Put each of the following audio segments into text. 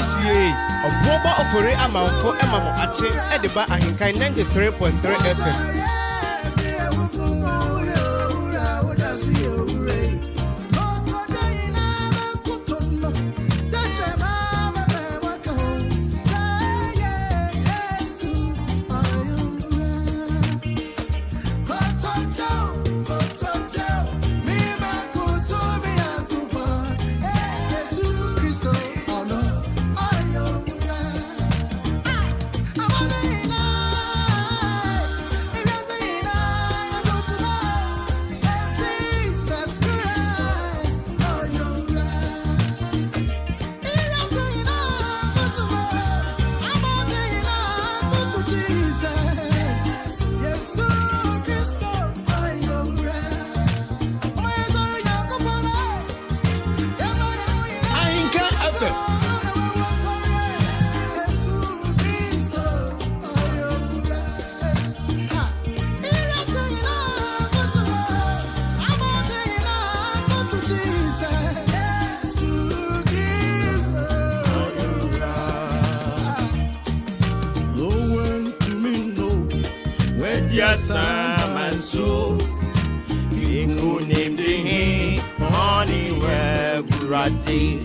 Yesie, Obuoba Ofori Amanfo Emamo Ache, Ediba Ahinkai 93.3 FM. Yes, and so you name the honey where ready.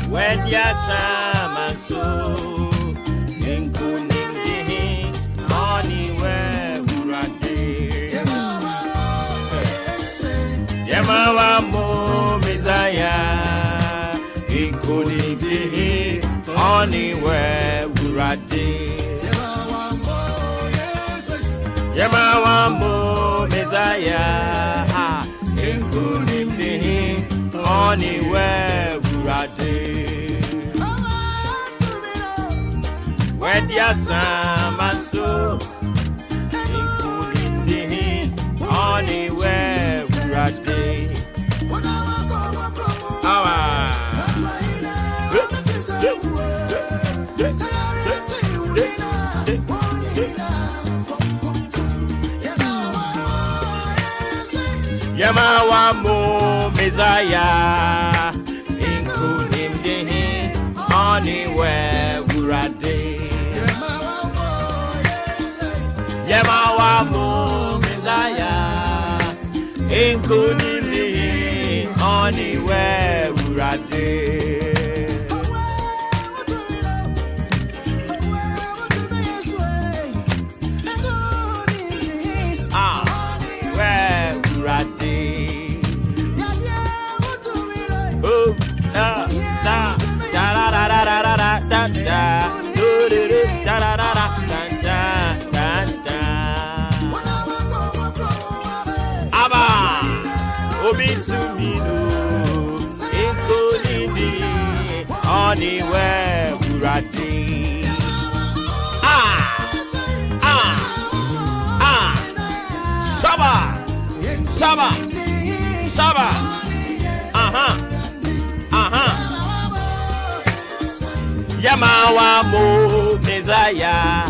When yes, and so you name the honey where ready. Yamawa mo Messiah, you name the honey where ready. Yamawa mo Messiah, including the honey where Burade. When your son so, including the honey where Burade. Yamawa mo Messiah, including the honey where Burade. Yamawa mo Messiah, including the honey where Burade. Aba Obisumino Inkolidi Honey where Burati. Saba Saba Saba Yamawa mo Messiah,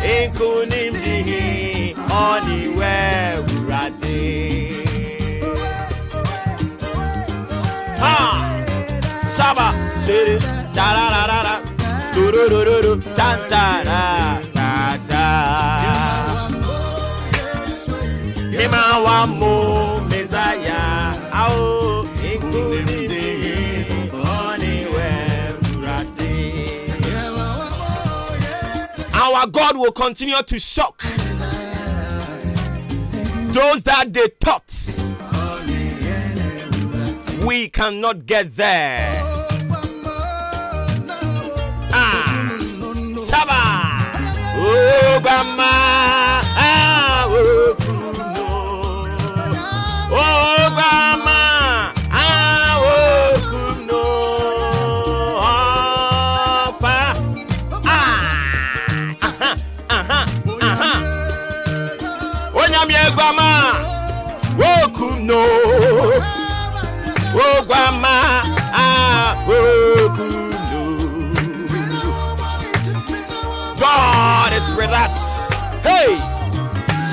Inkunimdi, honey where Burade. Saba, da da da da da, do do do do do, da da da da. Yamawa mo Messiah, oh, Inkunimdi. Our God will continue to shock those that they thought we cannot get there. Shaba, oh grandma, oh grandma, Grandma, woku no, oh grandma, woku no. God is with us. Hey,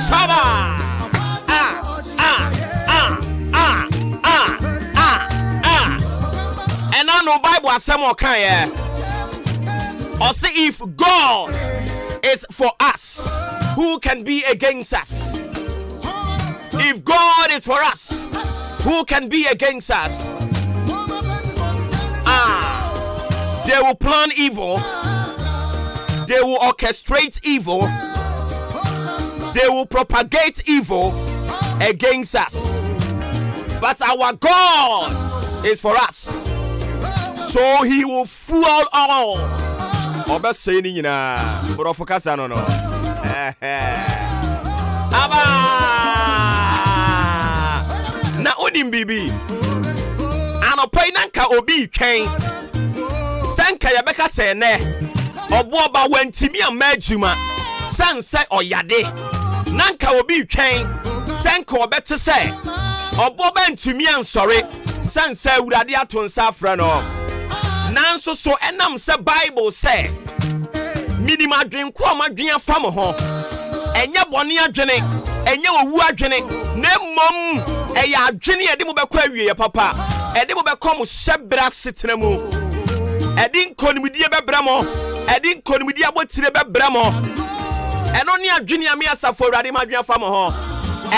Saba, no Bible asem okan or say if God is for us, who can be against us? If God is for us, who can be against us? They will plan evil. They will orchestrate evil. They will propagate evil against us. But our God is for us. So he will fool all. Oba saying in a profocasa no. Aba na odim bibi. Anopai nanka obi twen. Sanka yabeka se ne. Obuoba wantimi amajuma. Sanse oyade. Nanka obi twen. Sanka obete se. Obuoba ntumi ansore. Sanse urade atonsa afra no. Nanso so enam se Bible say. Minima dwen ko amadwen afam ho. Enye bone adwene. Enye owu adwene. Na mmom eya adwene ede mo bekọ awie papa. Ede mo bekọ mo hyebra setena mu. Ede nkonimdie bebra mo. Ede nkonimdie abotire bebra mo. Eno ne adwene ame asafo urade madwen afam ho.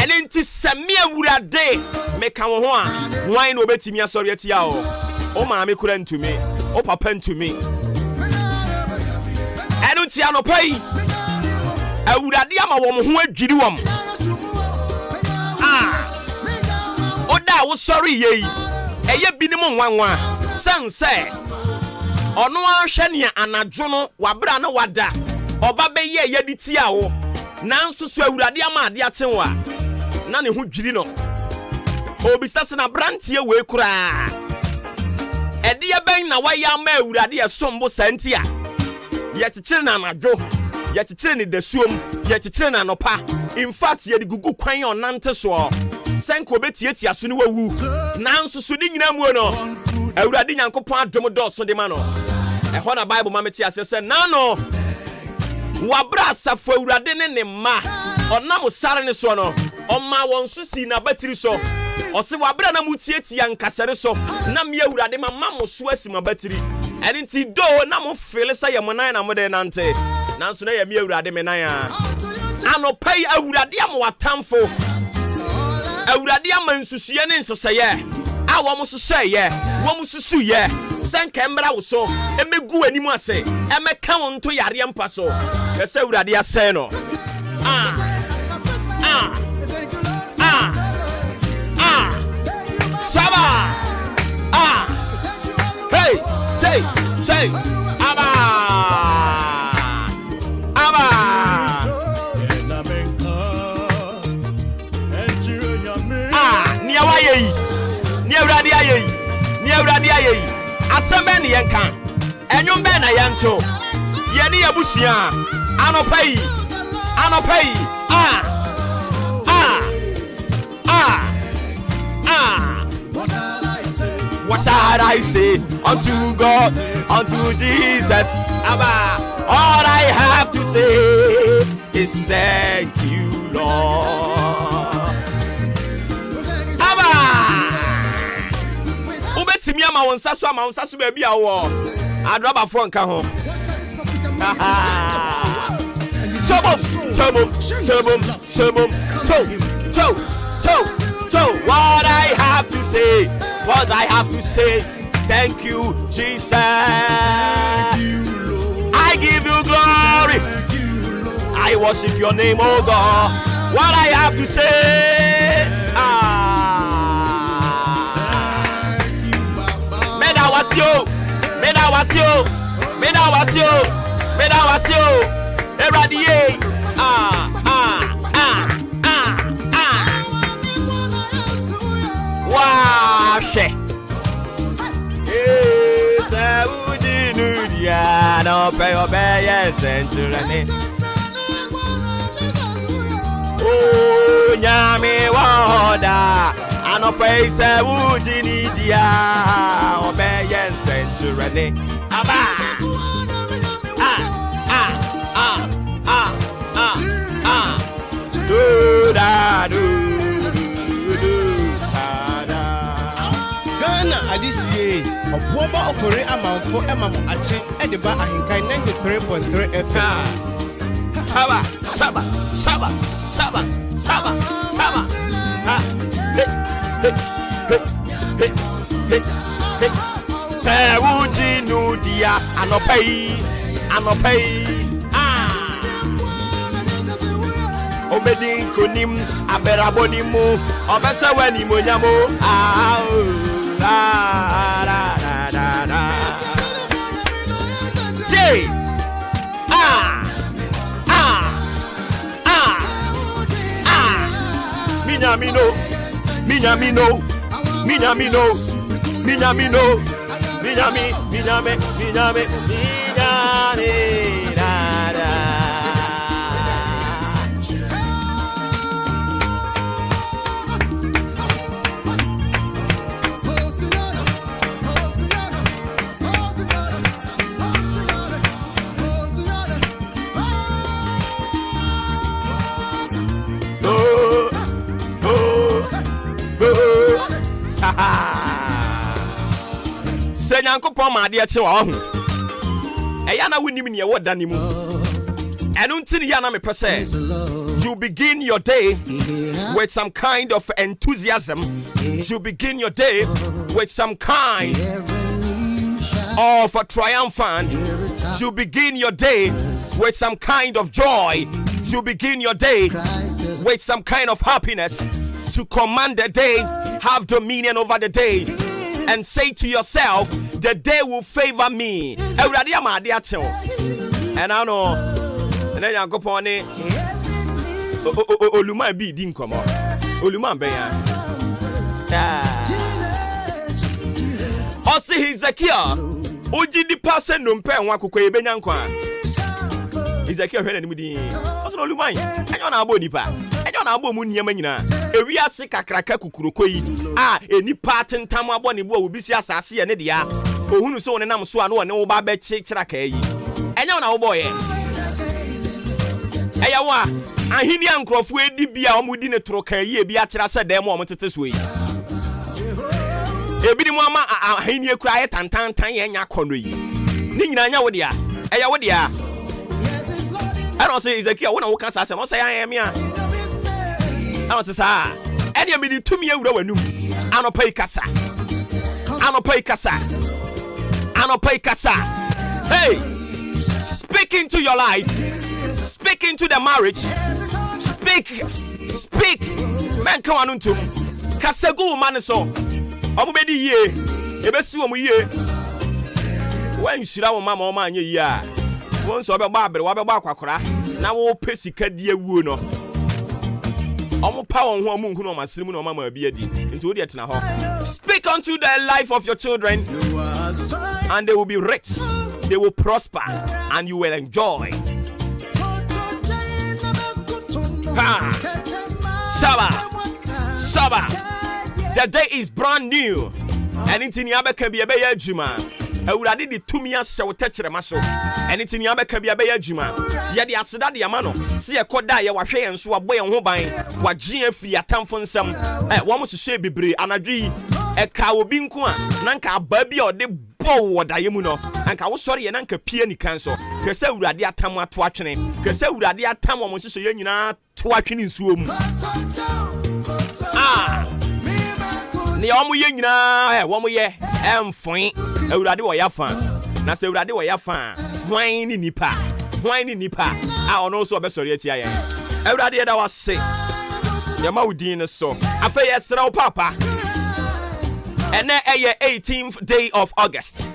Ene nti se me awurade meka wo ho a hwan na obetimi asori atia o. O maame kura ntumi. O papa ntumi. Eno nti anopai awurade ama wo ho adwiri wom. Oda wo sorry ye. Eye binim nwanwa. Sense ono ahwe ne anadwo no wabra na wada. Oba beye ye ditia wo. Nanso so awurade ama ade atenwa. Na ne ho dwiri no. Obisase na brantie we kura. Ede ye ben na waya ma awurade esombo santia. Ye chichire na anadwo. Ye chichire ne dasuom. Ye chichire na nopa. In fact ye digugu kwan onante so. Senko betietia so ne wawu. Nanso so di nyina mu no. Awurade Nyankopon adom dɔso de ma no. Ɛhɔ na Bible ma meti ase sɛ nano. Wabra asafo awurade ne ma. Ɔnam sare ne so no. Ɔma wɔn so si na batiri so. Ɔse wabra na mutietia nkasere so. Na me awurade ma mo so asi ma batiri. Ɛne nti do na mo fele sɛ yɛ mo nan na mo de nante. Nanso na yɛ me awurade me nan a. Anopai awurade am watamfo. Awurade am nsusue ne nsosɛyɛ. A wo mo sosɛyɛ, wo mo susuyɛ. Senka mbra wo so, emegu animu ase. Emeka wo nto yare mpa so. Yɛsɛ awurade asɛ no. Saba. Hey, say. Aba. Ni awurade ayi asɛmɛ ne yɛnka ɛnwom bɛ na yɛnto yɛne yɛbusua anopai what shall I say unto God, unto Jesus? All I have to say is thank you, Lord. Ubetimi ama wonsaso baby awo adraba fro nka ho to what I have to say thank you Jesus. I give you glory, I worship your name, oh God. What I have to say Meda wasio eradie washe Saudi nudia no pay obey century. Oh nyame wada ano pay Saudi nudia obey century. Ghana this year. Obuoba Ofori Amanfo Emamo Ache Ediba Ahinkai 93.3 FM. Saba. Sewuji nudia anopei. Obedin konim aberabonimu obese wani monyamo Say Senyankopon ma de che wa ho eya na wonim ne wo da ne mu enu ntini ya na me pese you begin your day with some kind of enthusiasm. You begin your day with some kind of a triumphant. You begin your day with some kind of joy. You begin your day with some kind of happiness. To command the day, have dominion over the day, and say to yourself, the day will favor me. And I know, and then I go upon it. Oluma be din come on. Oluma be ya. Osi Hezekiah, oji di person no mpe nwa kokwe be nyankwa. Hezekiah hwe na nimu din. Oso Oluma yi, enyo na abo nipa. Enyo na abo mu niam nyina. Ewiase kakraka kukuroko yi. Enipa atentam abo ne bo obi si asase ye ne de ya. Ohunu so ne nam so a no ne wo ba be chira ka yi. Enyo na wo boye. Eyawa ahini ankrofo edi bia omudi ne toro kan yi ebi akira se dem o motete so yi ebi ni mo ama ahini ekura ye tantantan ye nya kono yi ni nyina nya wo dia eya wo dia I don't say Ezekiel wona wo kan sa se no say an me a I don't say sa e dia me di tumi awura wanum anopai kasa hey speak into your life. Speak into the marriage. Speak. Men come on unto. Kasegu man so. Omubedi ye. Ebesi wo mu ye. Wan shira wo mama o ma anye ye a. Won so obegba abere wo begba akwakora. Na wo pesika die wuo no. Omo pa won ho omo nhu no masiri mu no mama abi adi. Nti wo de tena ho. Speak unto the life of your children. And they will be rich. They will prosper and you will enjoy. Saba. The day is brand new. And it's in Yabe can be a beya juma. Awurade de tumi asɛ wo tɛkyerɛ maso ɛne ti nia bɛka bia bɛyɛ adwuma yɛ de aseda de ama no se yɛ kɔda yɛ wahwɛ yɛn so abɔ yɛn ho ban wagye afiri atamfo nsɛm wɔn mo hyehyɛ bebree anadwi ɛka obi nko a nanka aba bi a ɔde bɔ wɔ daeɛ mu no anka wo sɔre yɛ nanka pie nikan so kɛsɛ awurade atam ato atwene kɛsɛ awurade atam wɔn hyehyɛ yɛ nyinaa to atwene nsuo mu ne wɔn yɛ nyinaa wɔn yɛ ɛmfoe awurade wɔ yafa na sɛ awurade wɔ yafa hwan ni nipa a ɔno nso ɔbɛsɔre atia yɛn awurade yɛda wase yɛma wo din no so afei yɛsrɛ wo papa ɛnɛ ɛyɛ 18th day of August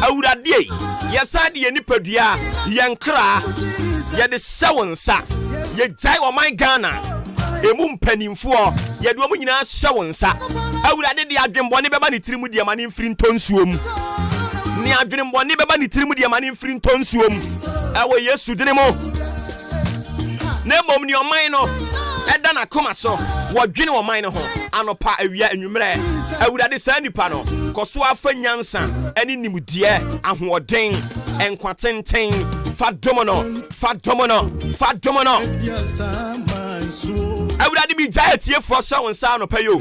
awurade yɛsa de yɛ nipadua yɛn kra yɛde sɛ wo nsa yɛgyae ɔman Ghana emu mpanimfoɔ yɛde wɔn nyinaa hyɛ wo nsa awurade de adwembɔne bɛba ne tirimu de ama ne mfiri ntɔnsuo mu ne adwembɔne bɛba ne tirimu de ama ne mfiri ntɔnsuo mu ɛwɔ Yesu dine mu na mmom ne ɔman no ɛda n'akoma so wɔdwene ɔman no ho anopa awia anwummerɛ awurade saa nipa no kɔ so afa nyansa ɛne nimdeɛ ahoɔden ɛnkwa tenten fa domo no awurade bi gya atiefoɔ hyɛ wo nsa anopa yo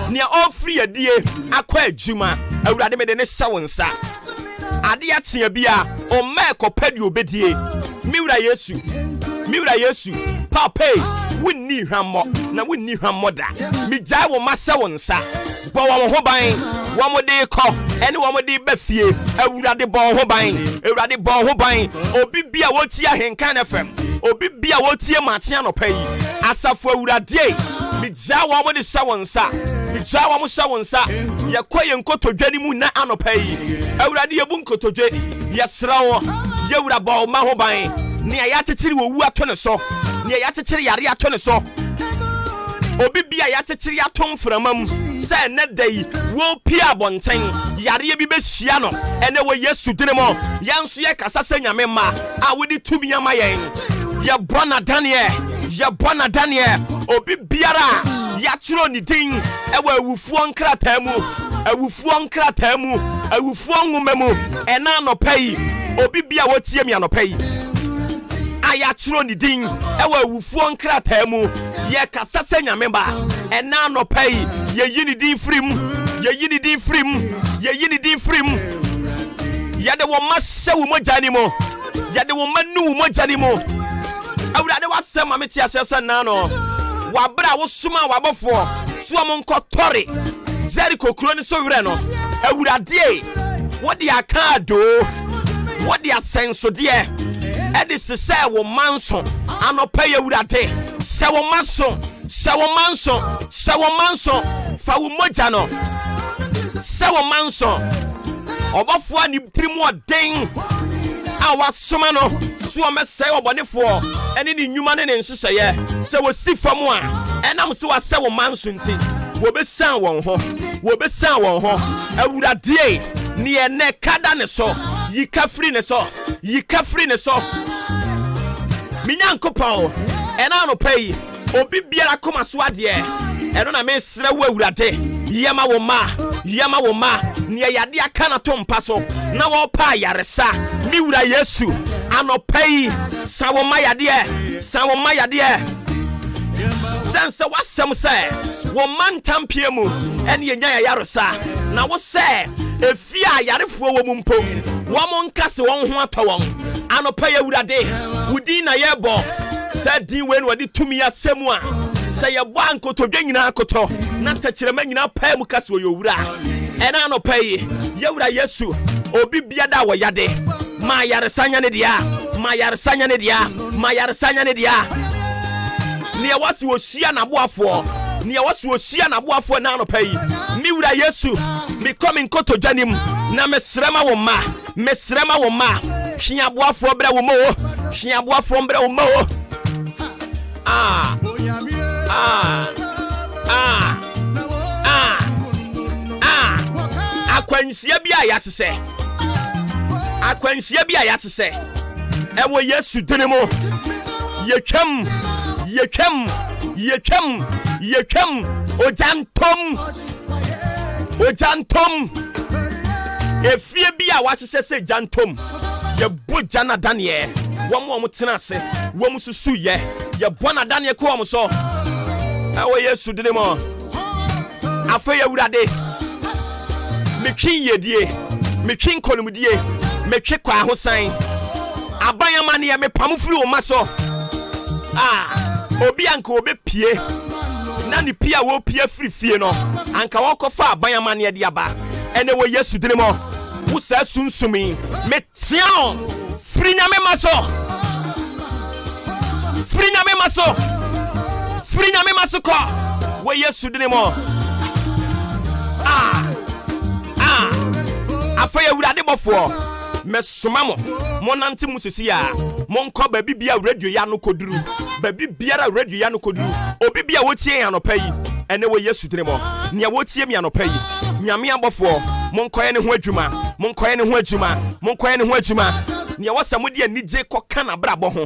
nea ofri adie akwa adwuma awurade me de ne hyɛ wo nsa ade atea bia o ma ekopadi obedie miwura yesu papa wonni hwammo na wonni hwammo da migyae wo ma hyɛ wo nsa bɔ wo ho ban wo mo de kɔ ene wo mo de ba fie awurade bɔ ho ban awurade bɔ ho ban obi bia wotie ahenkan FM obi bia wotie Maakye anopa yi asafo awurade migyae wo mo de hyɛ wo nsa migyae wo mo hyɛ wo nsa yɛkɔ yɛ nkotodwa ni mu na anopa yi awurade yɛbu nkotodwe yɛsra wo yɛwura bɔ ma ho ban nea yɛakyekyere wo wu ato ne so nea yɛakyekyere yare ato ne so obi bia yɛakyekyere ato mframam sɛ ne dai wo pia bonten yare bi behia no ene wo Yesu dine mo yɛnso yɛ kasa sɛ nyame ma a wodi tumi ama yɛn yɛ bona Daniel obi biara yɛatwerɛ ni din ɛwɔ awufuo nkrataa mu awufuo nwoma mu ɛna anɔpa yi obi bia wotie mi anɔpa yi ayatro ni din ewa awufuo nkrataa mu ye kasa sɛ nyame ba ɛna anɔpa yi ye ni din frim yɛde wo ma hyɛ wo mogya ni mo yɛde wo ma nu wo mogya ni mo awurade wasɛm ma mete ahyɛ sɛ nna no wabra wo soma wabɔfoɔ so mo nkɔtɔre Jericho kuro ni so werɛ no awurade wode aka ado wode asɛnsodɛ ɛde sesɛ wo manso anɔpa yɛ awurade sɛ wo manso fa wo mogya no sɛ wo manso ɔbɔfoɔ ni tirimu ɔden a wasoma no so ɔmɛsɛe ɔbɔnefoɔ ɛne ne nnwuma ne ne nhyehyɛeɛ sɛ wɔsi fam a ɛnam sɛ wasɛ wo manso nti wɔbɛsan wɔn ho awurade ne ɛnɛ kada ne so yika firi ne so minyankopɔn ɛna anɔpa yi obi biara koma so adeɛ ɛno na mesrɛ wo awurade yɛma wo ma ne yɛade aka na to mpa so na wɔpa ayaresa miwura Yesu anɔpa yi sa wo ma yadeɛ sɛnsɛ wasɛm sɛ wo ma ntampie mu ɛne yɛnya yɛyaresa na wo sɛ efie a yarefoɔ wɔ mu mpo wɔn nkase wɔn ho atɔ wɔn anɔpa yɛ awurade wudi na yɛbɔ sɛ din wei no wɔde tumi asɛm a sɛ yɛbɔ ankotodwe nyinaa akotɔ na tɛkyerɛma nyinaa paa mu kase wɔ yɛwura ɛna anɔpa yi yɛwura Yesu obi biada wɔ yade ma yaresanya ne dia ne wasi osia na boafoɔ na anɔpa yi miwura Yesu mi kɔmi nkotodwa nim na mesrɛma wo ma hwea boafoɔ brɛ wo mo akwanhyia bi a yɛasesɛ ɛwɔ Yesu dene mu yɛtwam ojantom efie bi a wahyehyɛ sɛ jantom yɛbɔ jana Daniel wɔn tena ase wɔn susu yɛbɔ na Daniel kɔ wɔn so ɛwɔ Yesu dene mu afɛ awurade metwi yedie metwi nkolumdie metwi kwa ahosan abayama ne me pamfiri wo ma so obi anka obepie na ne pia wo pia firi no anka wɔkɔfa abayama ne de aba ene wo Yesu dine mo wo sa sunsumi metia firi nyame maso kɔ wo Yesu dine mo afa awurade bɔfoɔ mesoma mo nante mu sisi a monkɔ baabi bia radio ya no koduru obi bia wotie anopa yi ene wo Yesu dine mo nea wotie mi anopa yi nyame abɔfoɔ monkɔye ne ho adwuma nea wɔsɛ mo de anigye kɔka na brabɔ ho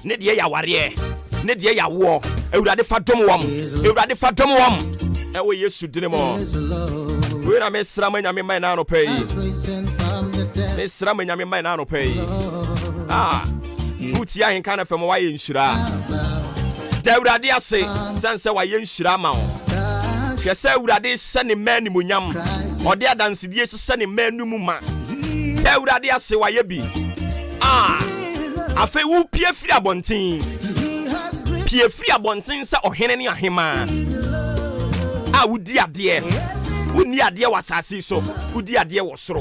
ne de ya wareɛ ne de ya wo awurade fa dom wɔm ɛwɔ Yesu dine mo we na mesra ma nyame man na anopa yi buti ahin kana fam wa ye nhyira da awurade ase sense wa ye nhyira ma wo Kese urade sene man munyam. Ode adansidie sene man nu mu ma. Te urade ase waye bi. Afe wu pie firi abonten. Pie firi abonten se ohene ne ahema. Wudi ade. Wuni ade wasase so. Wudi ade wo soro.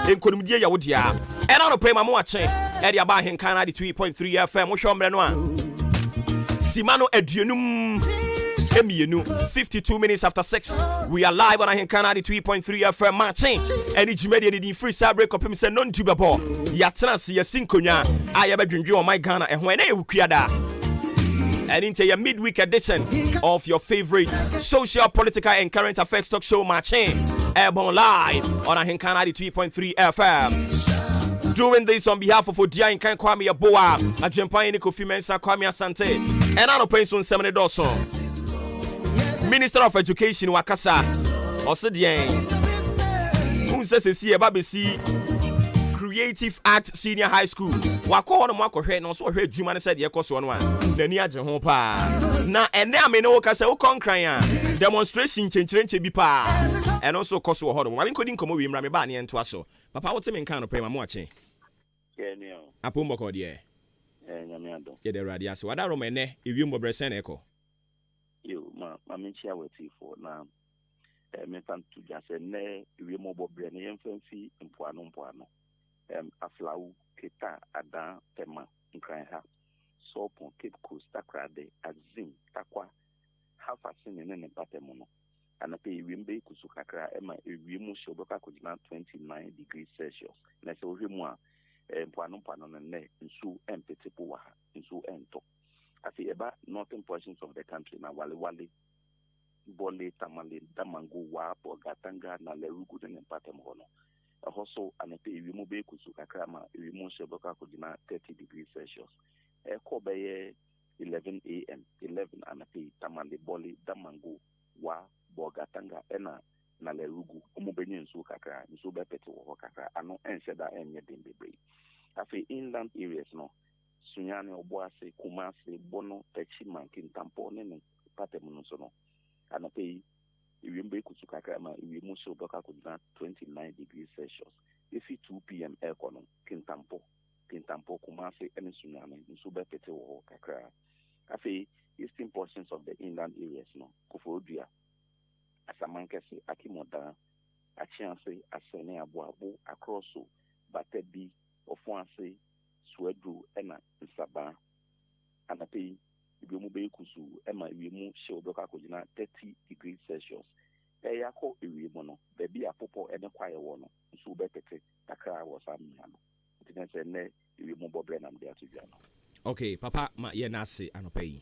Enkonumdie ya wodia. Era no pray mama wache. Eri aba henkan na 2.3 FM. Wo hwomre no a. Simano aduenum emienu 52 minutes after 6. We are live on Ahenkana 3.3 FM Maakye. Any Jumedi di free sabre kopim se non tubebo. Yatena se yasinkonya aye bedwendwe on my Ghana ehho ene ewukuada. And into your midweek edition of your favorite social, political, and current affairs talk show, Maakye, airborne live on Ahenkana 3.3 FM. Doing this on behalf of Odia and Kan Kwame Aboa, Ajempa Ene Kofi Mensah Kwame Asante, and Ano Penson Semene Dawson, Minister of Education Wakasa, Osedien, who says is here, Babisi. Creative Art Senior High School. Wako ono mwako hwe no so hwe djuma ne said ye koso no a. Nani agye ho pa. Na ene amene wo kasa wo konkran a demonstration chencherenche bi pa. Eno so koso ho do. Ma bin kodi nkomo wi mra me ba ne ento aso. Papa wo teme nkan no pre ma mo ache. Ye ne o. Apo mboko de. Nyame ado. Ye de radio ase. Wada ro me ne ewi mbo brese na eko. Yo ma me chia wati for na me fan to just ne ewi mbo bre ne yemfanfi mpoano. Aflau Keta Adan Tema Nkran ha Sopon Cape Coast Takrade Azim Takwa half a sin in an patemono and a pay wimbe kusukakra ema ewimu shoboka kujina 29 degrees Celsius na se ohimwa pano ne nsu empetepo wa nsu ento afi eba northern portions of the country na wale Bole Tamale Damango wa Bogatanga na Lerugu ne patemono also and a pay we move Kusukakrama, we must boka 30 degrees Celsius. Kobe 11 a.m. 11 and a pay Tamale Boli Damango wa Bogatanga ena Nalerugu, Umubeni and Sukakra, and Subepet or Kakra, and no answer that any din be brave. Afi inland areas no Sunyani Obuase, Kumasi, Bono, Techiman, Kintampone, and Patemunosono, and a pay. We Kusukakrama, we must boka 29 degrees Celsius. If it 2 p.m. aircon, Kintampo, Kumasi, and Tsunami, in Subepete or Kakra. Afi, eastern portions of the inland areas, no, Kofodia, Asamankasi, Akimoda, Achianse, Asene Abuabu, Akroso, Batebi, Ofuanse, Swedru, Ena, Saba, and a pay. We move kusu ema we move show boka 30 degrees Celsius. Yako ewi mono baby apopo ene kwaye wono nso betete takra wo samano. It say ne we move boble nam there to jano. Okay, papa ma ye na se anopai.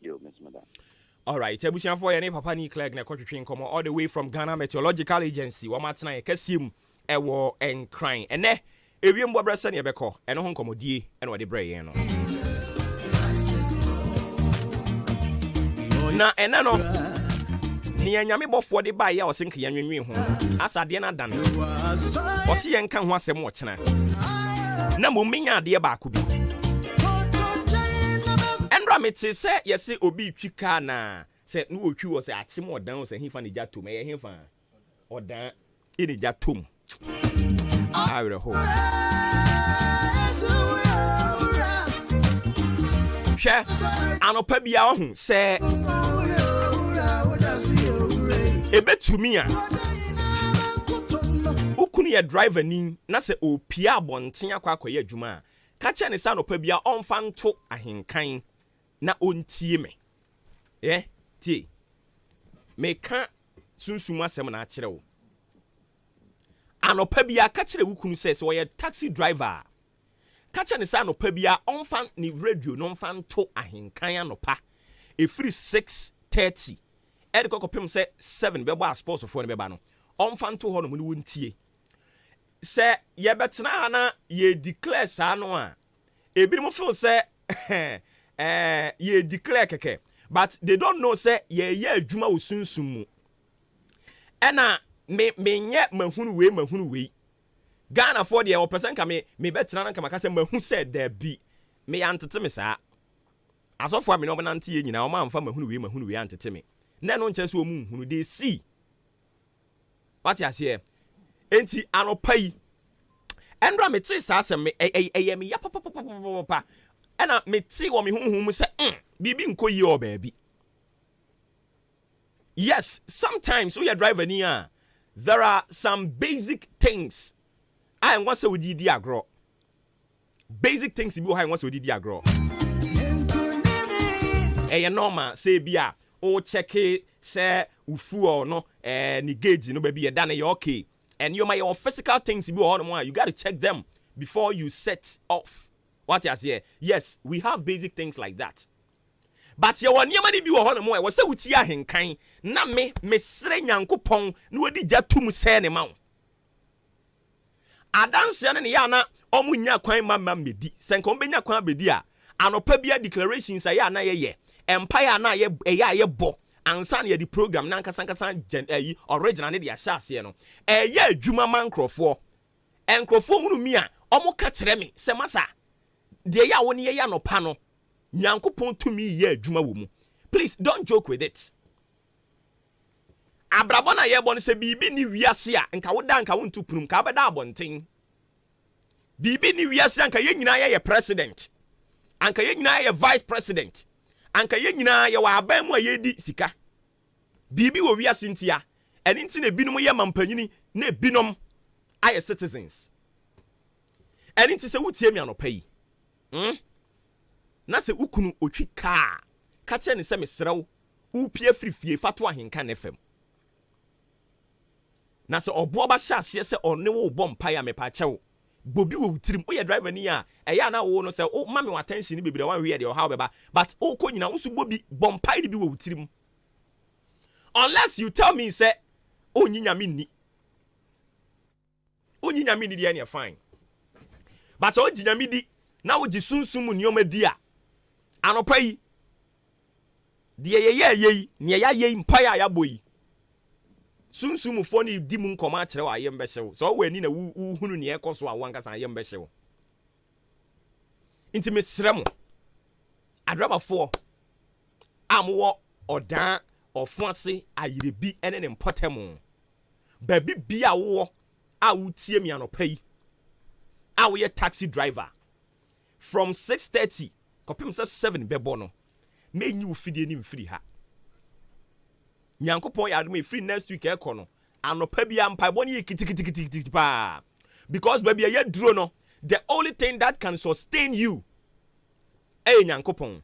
Yo miss madam. All right, ebusian for ye ne papa ni Clegg na kwatwetwe nkomo all the way from Ghana Meteorological Agency. Wo matena ye kasim ewo enkran. Ene ewi mbobre se ne beko. Eno ho nkomodie ene wo de bre ye no. Na ena no ni anyame bofo de ba ya osenka yanwenwen ho asade na dan osi yenka ho asem wo kena na mo menya ade ba ko bi endra meti se yesi obi twika na se no otwi wo se achim odan wo se hifa ne jatom e hifa odan e ne jatom awre ho anopa bia ho se ebetumi a ukunu ye driver ni na se opia abonten akwakoye adwuma ka che ne sa anopa bia onfa nto ahenkan na ontie me tie me ka sunsumu asem na akire wo anopa bia ka kire ukunu se wo ye taxi driver kacha ne sa no pa bia onfa ni radio no onfa nto ahenkan anopa efiri 6:30 ediko kopem se 7 bebo sports for ne beba no onfa nto ho no mu ni wontie se ye betena na ye declare sa no a ebi mo feel se ye declare keke but they don't know say ye adwuma wo sunsum mu ena me nye mahunu we Ghana for the person ka me betena na kama ka se mahu said there be me antete me saa asofo me no benante ye nyina o ma mfa mahunu we antete me na no nche so mu hunu they see what you say enti anopa yi endra me ti sa asem me ya papa ena me ti wo me honhom se bibi nko yi o baabi. Yes, sometimes we are driving here. There are some basic things I want to di agro. Basic things bi I want to di agro. Normal say bia o check say ufu or no ni gauge no baby done you okay. And your physical things you got to check them before you set off. What you say? Yes, we have basic things like that. But your niyama ni bi wo hono mo e wo se wuti ahenkan na me sre nyankopon na wadi jatum se ne ma. Adanse ne ya na omunya kwan mama medi. Senka ombenya kwan bedi a anopa bia declarations ya na ye empire na ye bo ansa na ye di program na nkasa original ne dia hyase no. Ye adwuma man krofo. Enkrofo hunu mi a omo ka kire me se masa de ya woni ye ya no pa no. Nyankopon to me ye adwuma wo mu. Please don't joke with it. Abrabona ye bon se bibi ni wiase a nka woda nka wontu punum ka beda abonten. Bibi ni wiase anka ye nyina ye president. Anka ye nyina ye vice president. Anka ye nyina ye wa aban mu a ye di sika. Bibi wo wiase ntia. Eni nti na binom ye mampanyini na binom aye citizens. Eni nti se wutie mi anopa yi. Na se ukunu otwi ka che ne se mesrew upie frifie fato ahenka na fam. Na se Obuoba hyase se one wo bompa ya mepa chew bobi wo wutirim o ye driver ni a eya na wo no se o ma me attention ni bebere wan we de o how beba but o ko nyina wo so bobi bompa ni bi wo wutirim. Unless you tell me say onyinyame ni de na fine, but o jinyame di na wo ji sunsum nioma di a anopa yi de ye ne ya mpaya ya boyi sunsum fo ni di mu nkoma akere wa ye mbehyew so wo ani na wu hunu ne ekoso a wankasa ye mbehyew inti mesrem adraba fo amwo odan ofuase ayirebi ene ne mpotemu baby bia wo a wutie mi anopa yi a wo ye taxi driver from 6:30 kopim say 7 bebo no menyi wo fidie ni mfiri ha nyankopon ya adom free next week e kono anopa bia mpaebo ne kitikiti pa because baby ya duro no the only thing that can sustain you nyankopon.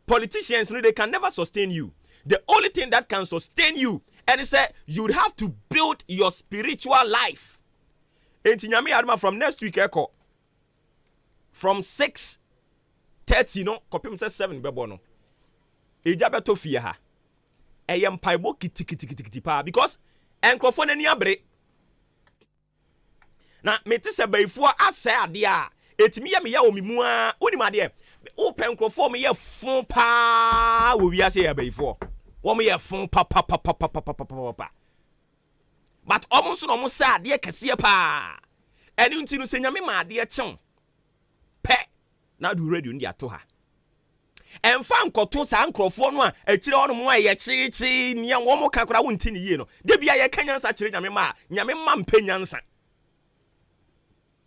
Politicians they can never sustain you. The only thing that can sustain you and it say you would have to build your spiritual life. Enti nyame adoma from next week eko from 6:30 no kopim say 7 bebo no eja beto fie ha eyem paibo kitikiti pa because enkrofo nani abre na meti se baifo asai ade a etimi ye me ya omimu a onima ade o penkrofo me ye fun pa wo wiase ya baifo wo me ye fun pa but omonso no mo sa ade kese pa eni nti no se nyame ma ade chen pe na do radio ndi ato ha emfa nkoto sa nkrofo no a akire ono mo aye chichi nia wo mo kakura wo nti ni yie no de bia ye kanyansa kire nyame ma mpenyansa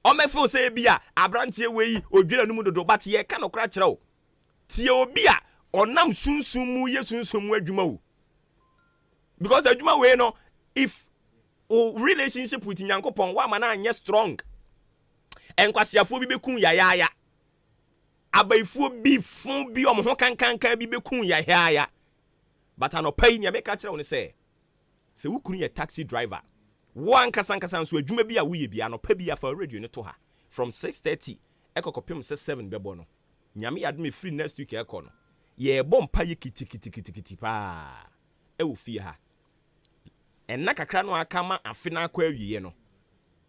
o me feel say bia abrantie weyi odwira numu dodo but ye ka no kra kire wo tie obi a onam sunsun mu ye sunsun mu adwuma wo because adwuma we no if o relationship with nyankopon wa ma na anye strong enkwasiafo bi bekun yaya abaifuo bi fun bi omho kankanka bi bekun yaya but anopai nya meka kire wo ne se wukunu ye taxi driver wan kasankasan so adwuma bi a woye bi anopa bi afa radio ne to ha from 6:30 ekokopim 7 bebo no nyame yadome free next week eko no ye bompa ye kitikiti pa e wo fie ha enna kakra no aka ma afena akwa awiye no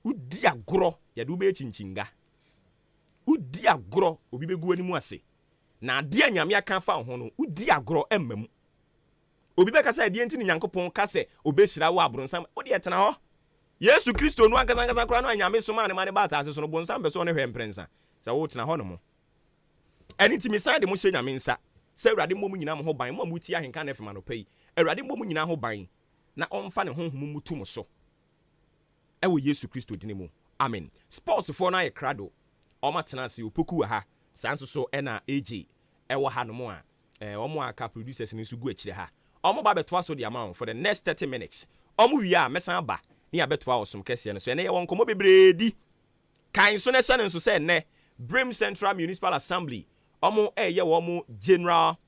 udi agoro ya de ube chinchinga udi agoro obi begu animu ase na ade a nyame aka fa ho no udi agoro emmam obi beka say ade enti ni nyankopon ka se obesira wo abronsam odi etena ho Yesu Kristo no ankasa kra no anyame so ma ne ba asase so no bonsam be so ne hwe mprensa sa wo tena ho no mo eni ti mi side mo hye nyame nsa sɛ awurade mmɔ mu nyinaa mo ho ban mo a muti ahenka na ɛfema no pɛ yi awurade mmɔ mu nyinaa ho ban na ɔmfa ne honhom mu to mo so ɛwɔ yesu kristo din mu amen. Sports for na yɛ krado ɔma tena ase opoku wɔ ha saa nso so ɛna AJ ɛwɔ ha no mu a ɔmo aka producers ne nso gu akyire ha ɔmo ba bɛtoa so de ama for the next 30 minutes ɔmo wie a mɛsan ba ne abɛtoa ɔsom kɛseɛ no so ɛnɛ yɛ wɔn nkɔmɔ bebree kan so ne hyɛ ne nso sɛ ɛnɛ Brim Central Municipal Assembly ɔmo ɛyɛ wɔn general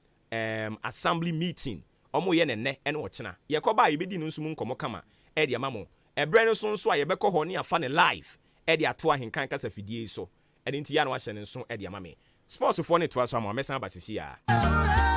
assembly meeting ɔmo yɛ nɛnɛ ɛne ɔkyena yɛkɔba a yɛbɛdi no nso mu nkɔmɔ kama ɛde ama mo ɛbrɛ no so a yɛbɛkɔ hɔ ne afa ne live ɛde ato ahenkan kasa fidie so ɛde nti ya no ahyɛ ne nso ɛde ama me sports for ne toa so ama mɛsan ba sisi a